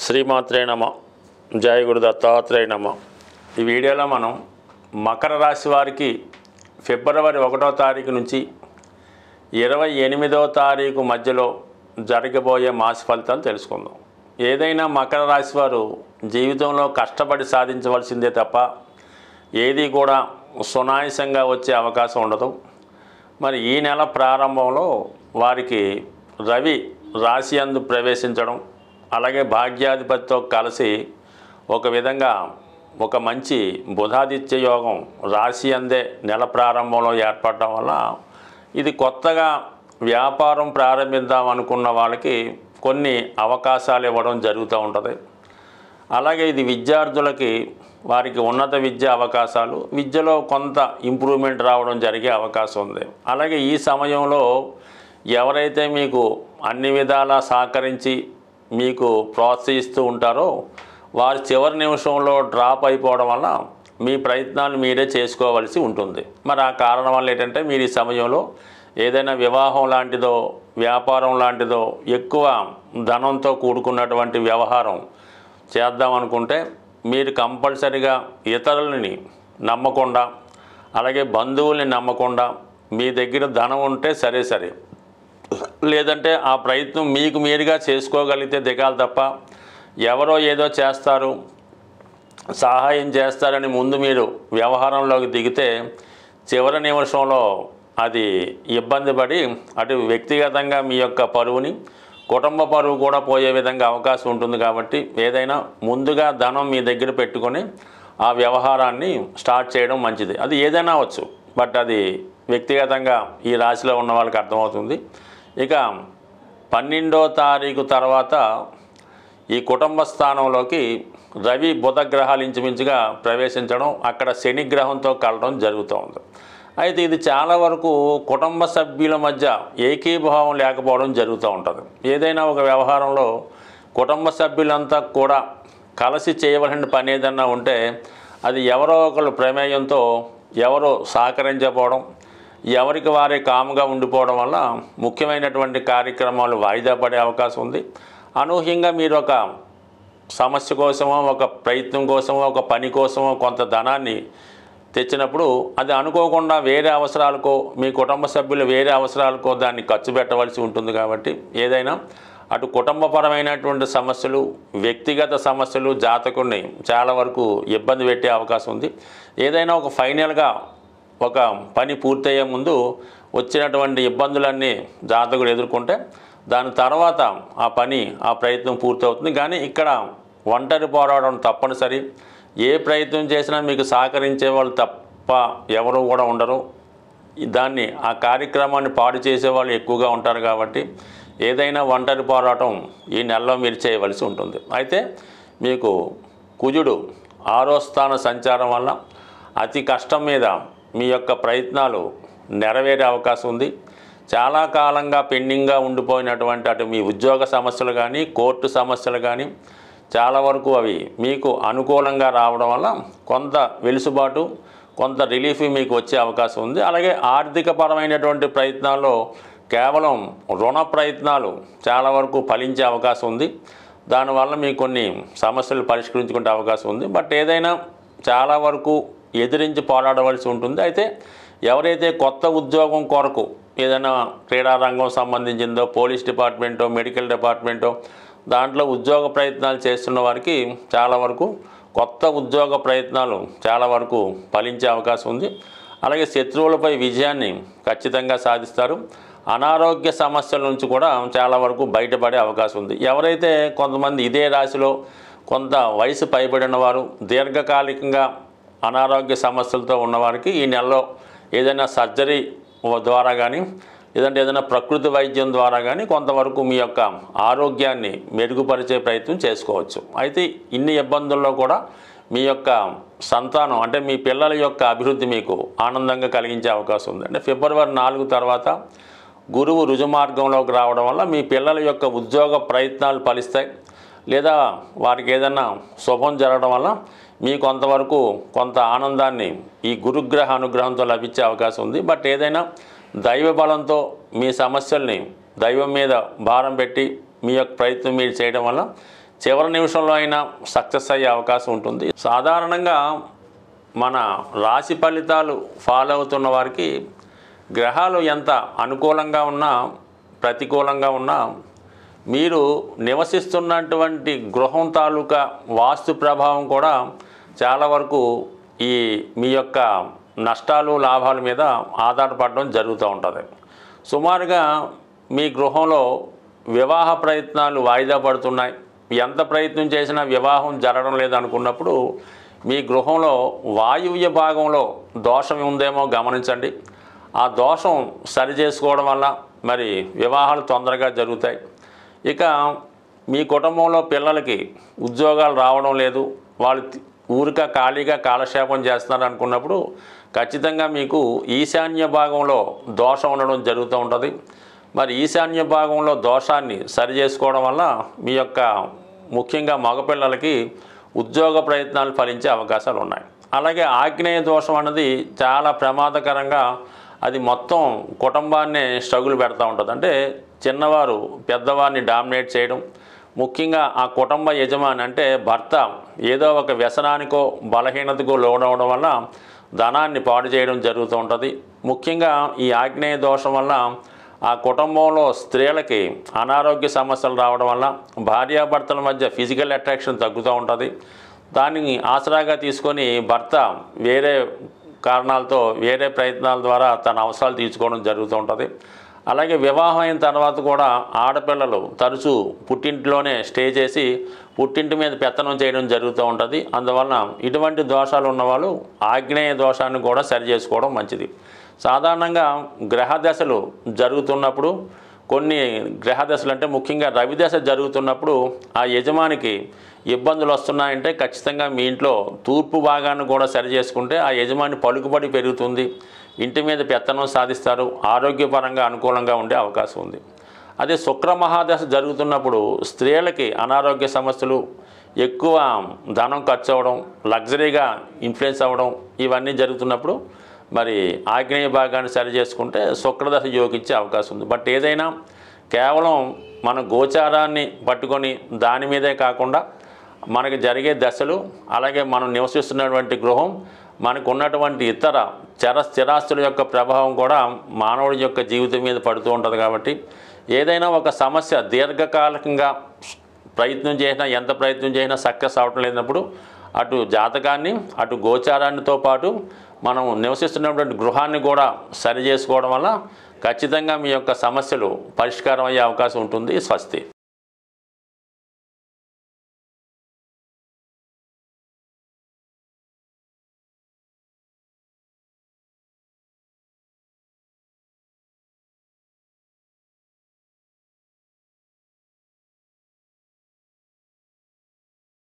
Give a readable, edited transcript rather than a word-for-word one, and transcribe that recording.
శ్రీమాత్రే నమ. జయ గురు దత్తాత్రేయ నమ. ఈ వీడియోలో మనం మకర రాశి వారికి ఫిబ్రవరి 1వ తారీఖు నుంచి 28వ తారీఖు మధ్యలో జరగబోయే మాస ఫలితాలు తెలుసుకుందాం. ఏదైనా మకర రాశి వారు జీవితంలో కష్టపడి సాధించవలసిందే తప్ప ఏది కూడా సునాయాసంగా వచ్చే అవకాశం ఉండదు. మరి ఈ నెల ప్రారంభంలో వారికి రవి రాశి యందు ప్రవేశించడం, అలాగే భాగ్యాధిపతితో కలిసి ఒక విధంగా ఒక మంచి బుధాదిత్య యోగం రాశి అందే నెల ప్రారంభంలో ఏర్పడటం వల్ల ఇది కొత్తగా వ్యాపారం ప్రారంభిద్దాం అనుకున్న వాళ్ళకి కొన్ని అవకాశాలు ఇవ్వడం జరుగుతూ ఉంటుంది. అలాగే ఇది విద్యార్థులకి వారికి ఉన్నత విద్య అవకాశాలు, విద్యలో కొంత ఇంప్రూవ్మెంట్ రావడం జరిగే అవకాశం ఉంది. అలాగే ఈ సమయంలో ఎవరైతే మీకు అన్ని విధాలా సహకరించి మీకు ప్రోత్సహిస్తూ ఉంటారో వారు చివరి నిమిషంలో డ్రాప్ అయిపోవడం వల్ల మీ ప్రయత్నాలు మీరే చేసుకోవాల్సి ఉంటుంది. మరి ఆ కారణం వల్ల ఏంటంటే మీరు ఈ సమయంలో ఏదైనా వివాహం లాంటిదో వ్యాపారం లాంటిదో ఎక్కువ ధనంతో కూడుకున్నటువంటి వ్యవహారం చేద్దామనుకుంటే మీరు కంపల్సరిగా ఇతరులని నమ్మకుండా, అలాగే బంధువుల్ని నమ్మకుండా మీ దగ్గర ధనం ఉంటే సరే, లేదంటే ఆ ప్రయత్నం మీకు మీరుగా చేసుకోగలిగితే దిగాలి తప్ప ఎవరో ఏదో చేస్తారు, సహాయం చేస్తారని ముందు మీరు వ్యవహారంలోకి దిగితే చివరి నిమిషంలో అది ఇబ్బంది పడి అటు వ్యక్తిగతంగా మీ యొక్క పరువుని, కుటుంబ పరువు కూడా పోయే విధంగా అవకాశం ఉంటుంది. కాబట్టి ఏదైనా ముందుగా ధనం మీ దగ్గర పెట్టుకొని ఆ వ్యవహారాన్ని స్టార్ట్ చేయడం మంచిది. అది ఏదైనా అవ్వచ్చు, బట్ అది వ్యక్తిగతంగా ఈ రాశిలో ఉన్న వాళ్ళకి అర్థమవుతుంది. ఇక 12వ తారీఖు తర్వాత ఈ కుటుంబ స్థానంలోకి రవి బుధ గ్రహాలు ఇంచుమించుగా ప్రవేశించడం, అక్కడ శని గ్రహంతో కలవడం జరుగుతూ ఉంది. అయితే ఇది చాలా వరకు కుటుంబ సభ్యుల మధ్య ఏకీభావం లేకపోవడం జరుగుతూ ఉంటుంది. ఏదైనా ఒక వ్యవహారంలో కుటుంబ సభ్యులంతా కూడా కలిసి చేయవలసిన పని ఏదన్నా ఉంటే అది ఎవరో ఒకరు ప్రమేయంతో ఎవరో సహకరించకపోవడం, ఎవరికి వారే కాముగా ఉండిపోవడం వల్ల ముఖ్యమైనటువంటి కార్యక్రమాలు వాయిదా పడే అవకాశం ఉంది. అనూహ్యంగా మీరు ఒక సమస్య కోసమో, ఒక ప్రయత్నం కోసమో, ఒక పని కోసమో కొంత ధనాన్ని తెచ్చినప్పుడు అది అనుకోకుండా వేరే అవసరాలకో, మీ కుటుంబ సభ్యులు వేరే అవసరాలకో దాన్ని ఖర్చు పెట్టవలసి ఉంటుంది. కాబట్టి ఏదైనా అటు కుటుంబపరమైనటువంటి సమస్యలు, వ్యక్తిగత సమస్యలు జాతకుడిని చాలా వరకు ఇబ్బంది పెట్టే అవకాశం ఉంది. ఏదైనా ఒక ఫైనల్గా ఒక పని పూర్తయ్యే ముందు వచ్చినటువంటి ఇబ్బందులన్నీ జాతకుడు ఎదుర్కొంటే దాని తర్వాత ఆ పని, ఆ ప్రయత్నం పూర్తవుతుంది. కానీ ఇక్కడ ఒంటరి పోరాడడం తప్పనిసరి. ఏ ప్రయత్నం చేసినా మీకు సహకరించే వాళ్ళు తప్ప ఎవరు కూడా ఉండరు. దాన్ని ఆ కార్యక్రమాన్ని పాడు చేసేవాళ్ళు ఎక్కువగా ఉంటారు. కాబట్టి ఏదైనా ఒంటరి పోరాటం ఈ నెలలో మీరు చేయవలసి ఉంటుంది. అయితే మీకు కుజుడు 6వ స్థాన సంచారం వల్ల అతి కష్టం మీద మీ యొక్క ప్రయత్నాలు నెరవేరే అవకాశం ఉంది. చాలా కాలంగా పెండింగ్గా ఉండిపోయినటువంటి అటు మీ ఉద్యోగ సమస్యలు కానీ, కోర్టు సమస్యలు కానీ చాలా వరకు అవి మీకు అనుకూలంగా రావడం వల్ల కొంత వెలుసుబాటు, కొంత రిలీఫ్ మీకు వచ్చే అవకాశం ఉంది. అలాగే ఆర్థికపరమైనటువంటి ప్రయత్నాల్లో కేవలం రుణ ప్రయత్నాలు చాలా వరకు ఫలించే అవకాశం ఉంది. దానివల్ల మీకు కొన్ని సమస్యలు పరిష్కరించుకునే అవకాశం ఉంది. బట్ ఏదైనా చాలా వరకు ఎదిరించి పోరాడవలసి ఉంటుంది. అయితే ఎవరైతే కొత్త ఉద్యోగం కొరకు ఏదైనా క్రీడారంగం సంబంధించిందో, పోలీస్ డిపార్ట్మెంటో, మెడికల్ డిపార్ట్మెంటో దాంట్లో ఉద్యోగ ప్రయత్నాలు చేస్తున్న వారికి చాలా వరకు కొత్త ఉద్యోగ ప్రయత్నాలు చాలా వరకు ఫలించే అవకాశం ఉంది. అలాగే శత్రువులపై విజయాన్ని ఖచ్చితంగా సాధిస్తారు. అనారోగ్య సమస్యల నుంచి కూడా చాలా వరకు బయటపడే అవకాశం ఉంది. ఎవరైతే కొంతమంది ఇదే రాశిలో కొంత వయసు పైబడిన వారు, దీర్ఘకాలికంగా అనారోగ్య సమస్యలతో ఉన్నవారికి ఈ నెలలో ఏదైనా సర్జరీ ద్వారా కానీ, లేదంటే ఏదైనా ప్రకృతి వైద్యం ద్వారా కానీ కొంతవరకు మీ యొక్క ఆరోగ్యాన్ని మెరుగుపరిచే ప్రయత్నం చేసుకోవచ్చు. అయితే ఇన్ని ఇబ్బందుల్లో కూడా మీ యొక్క సంతానం అంటే మీ పిల్లల యొక్క అభివృద్ధి మీకు ఆనందంగా కలిగించే అవకాశం ఉంది. అంటే ఫిబ్రవరి 4 తర్వాత గురువు రుజుమార్గంలోకి రావడం వల్ల మీ పిల్లల యొక్క ఉద్యోగ ప్రయత్నాలు ఫలిస్తాయి. లేదా వారికి ఏదైనా శుభం జరగడం వల్ల మీ కొంతవరకు కొంత ఆనందాన్ని ఈ గురుగ్రహ అనుగ్రహంతో లభించే అవకాశం ఉంది. బట్ ఏదైనా దైవ బలంతో మీ సమస్యల్ని దైవం మీద భారం పెట్టి మీ యొక్క ప్రయత్నం మీరు చేయడం వల్ల చివరి నిమిషంలో అయినా సక్సెస్ అయ్యే అవకాశం ఉంటుంది. సాధారణంగా మన రాశి ఫలితాలు ఫాలో అవుతున్న వారికి గ్రహాలు ఎంత అనుకూలంగా ఉన్నా ప్రతికూలంగా ఉన్నా మీరు నివసిస్తున్నటువంటి గృహం తాలూకా వాస్తు ప్రభావం కూడా చాలా వరకు ఈ మీ యొక్క నష్టాలు లాభాల మీద ఆధారపడడం జరుగుతూ ఉంటుంది. సుమారుగా మీ గృహంలో వివాహ ప్రయత్నాలు వాయిదా పడుతున్నాయి, ఎంత ప్రయత్నం చేసినా వివాహం జరగడం లేదనుకున్నప్పుడు మీ గృహంలో వాయువ్య భాగంలో దోషం ఉందేమో గమనించండి. ఆ దోషం సరి చేసుకోవడం వల్ల మరి వివాహాలు తొందరగా జరుగుతాయి. ఇక మీ కుటుంబంలో పిల్లలకి ఉద్యోగాలు రావడం లేదు, వాళ్ళు ఊరిక ఖాళీగా కాలక్షేపం చేస్తున్నారు అనుకున్నప్పుడు ఖచ్చితంగా మీకు ఈశాన్య భాగంలో దోషం ఉండడం జరుగుతూ ఉంటుంది. మరి ఈశాన్య భాగంలో దోషాన్ని సరి చేసుకోవడం వల్ల మీ యొక్క ముఖ్యంగా మగపిల్లలకి ఉద్యోగ ప్రయత్నాలు ఫలించే అవకాశాలు ఉన్నాయి. అలాగే ఆగ్నేయ దోషం అన్నది చాలా ప్రమాదకరంగా అది మొత్తం కుటుంబాన్నే స్ట్రగుల్ పెడతా ఉంటుంది. అంటే చిన్నవారు పెద్దవారిని డామినేట్ చేయడం, ముఖ్యంగా ఆ కుటుంబ యజమాని అంటే భర్త ఏదో ఒక వ్యసనానికో బలహీనతకో లోనవడం వల్ల ధనాన్ని పాడు చేయడం జరుగుతూ ఉంటుంది. ముఖ్యంగా ఈ ఆగ్నేయ దోషం వల్ల ఆ కుటుంబంలో స్త్రీలకి అనారోగ్య సమస్యలు రావడం వల్ల భార్యాభర్తల మధ్య ఫిజికల్ అట్రాక్షన్ తగ్గుతూ ఉంటుంది. దాన్ని ఆసరాగా తీసుకొని భర్త వేరే కారణాలతో వేరే ప్రయత్నాల ద్వారా తన అవసరాలు తీర్చుకోవడం జరుగుతూ ఉంటుంది. అలాగే వివాహం అయిన తర్వాత కూడా ఆడపిల్లలు తరచూ పుట్టింట్లోనే స్టే చేసి పుట్టింటి మీద పెత్తనం చేయడం జరుగుతూ ఉంటుంది. అందువలన ఇటువంటి దోషాలు ఉన్నవాళ్ళు ఆగ్నేయ దోషాన్ని కూడా సరి చేసుకోవడం మంచిది. సాధారణంగా గ్రహ దశలు జరుగుతున్నప్పుడు కొన్ని గ్రహ దశలు అంటే ముఖ్యంగా రవి దశ జరుగుతున్నప్పుడు ఆ యజమానికి ఇబ్బందులు వస్తున్నాయంటే ఖచ్చితంగా మీ ఇంట్లో తూర్పు భాగాన్ని కూడా సరి చేసుకుంటే ఆ యజమాని పలుకుబడి పెరుగుతుంది, ఇంటి మీద పెత్తనం సాధిస్తారు, ఆరోగ్యపరంగా అనుకూలంగా ఉండే అవకాశం ఉంది. అదే శుక్ర మహాదశ జరుగుతున్నప్పుడు స్త్రీలకి అనారోగ్య సమస్యలు, ఎక్కువ ధనం ఖర్చు అవ్వడం, లగ్జరీగా ఇన్ఫ్లుయెన్స్ అవ్వడం ఇవన్నీ జరుగుతున్నప్పుడు మరి ఆగ్నేయ భాగాన్ని సరి చేసుకుంటే శుక్రదశ యోగించే అవకాశం ఉంది. బట్ ఏదైనా కేవలం మన గోచారాన్ని పట్టుకొని దాని మీదే కాకుండా మనకి జరిగే దశలు, అలాగే మనం నివసిస్తున్నటువంటి గృహం, మనకు ఉన్నటువంటి ఇతర స్థిరాస్తుల యొక్క ప్రభావం కూడా మానవుడి యొక్క జీవితం మీద పడుతూ ఉంటుంది. కాబట్టి ఏదైనా ఒక సమస్య దీర్ఘకాలికంగా ప్రయత్నం చేసినా ఎంత ప్రయత్నం చేసినా సక్సెస్ అవటం లేనప్పుడు అటు జాతకాన్ని అటు గోచారాన్నితో పాటు మనం నివసిస్తున్నటువంటి గృహాన్ని కూడా సరి చేసుకోవడం వల్ల ఖచ్చితంగా మీ యొక్క సమస్యలు పరిష్కారం అయ్యే అవకాశం ఉంటుంది. స్వస్తి.